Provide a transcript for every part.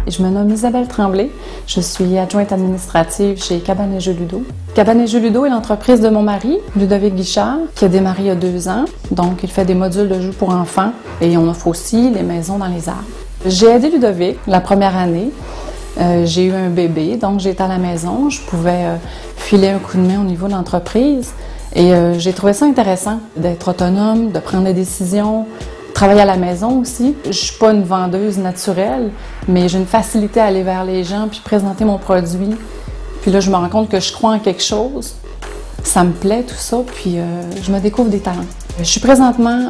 Je me nomme Isabelle Tremblay, je suis adjointe administrative chez Cabane et Jeux Ludo. Cabane et Jeux Ludo est l'entreprise de mon mari, Ludovic Guichard, qui a démarré il y a 2 ans. Donc, il fait des modules de jeux pour enfants et on offre aussi les maisons dans les arbres. J'ai aidé Ludovic la première année. J'ai eu un bébé, donc j'étais à la maison, je pouvais filer un coup de main au niveau de l'entreprise. Et j'ai trouvé ça intéressant d'être autonome, de prendre des décisions, travailler à la maison aussi. Je suis pas une vendeuse naturelle, mais j'ai une facilité à aller vers les gens puis présenter mon produit. Puis là, je me rends compte que je crois en quelque chose. Ça me plaît tout ça, puis je me découvre des talents. Je suis présentement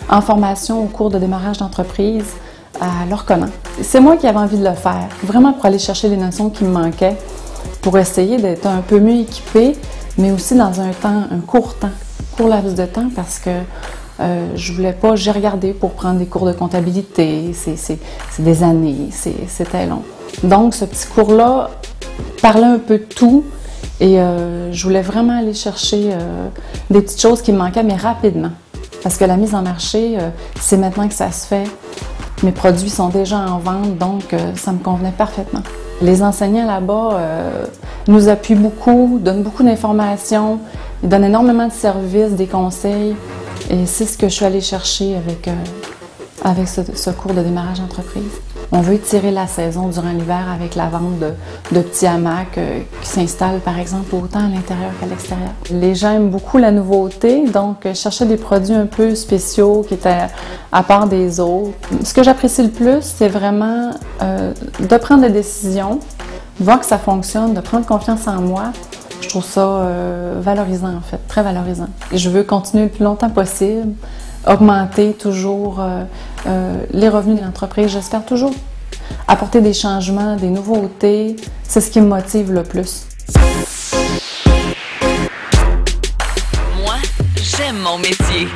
en formation au cours de démarrage d'entreprise à l'Orconan. C'est moi qui avais envie de le faire, vraiment pour aller chercher les notions qui me manquaient, pour essayer d'être un peu mieux équipée, mais aussi dans un court laps de temps, parce que je voulais pas, j'ai regardé pour prendre des cours de comptabilité, c'est des années, c'était long. Donc ce petit cours-là parlait un peu de tout et je voulais vraiment aller chercher des petites choses qui me manquaient, mais rapidement. Parce que la mise en marché, c'est maintenant que ça se fait. Mes produits sont déjà en vente, donc ça me convenait parfaitement. Les enseignants là-bas nous appuient beaucoup, donnent beaucoup d'informations, ils donnent énormément de services, des conseils. Et c'est ce que je suis allée chercher avec ce cours de démarrage d'entreprise. On veut étirer la saison durant l'hiver avec la vente de petits hamacs qui s'installent par exemple autant à l'intérieur qu'à l'extérieur. Les gens aiment beaucoup la nouveauté, donc je cherchais des produits un peu spéciaux qui étaient à part des autres. Ce que j'apprécie le plus, c'est vraiment de prendre des décisions, de voir que ça fonctionne, de prendre confiance en moi. Je trouve ça valorisant en fait, très valorisant. Et je veux continuer le plus longtemps possible, augmenter toujours les revenus de l'entreprise. J'espère toujours apporter des changements, des nouveautés. C'est ce qui me motive le plus. Moi, j'aime mon métier.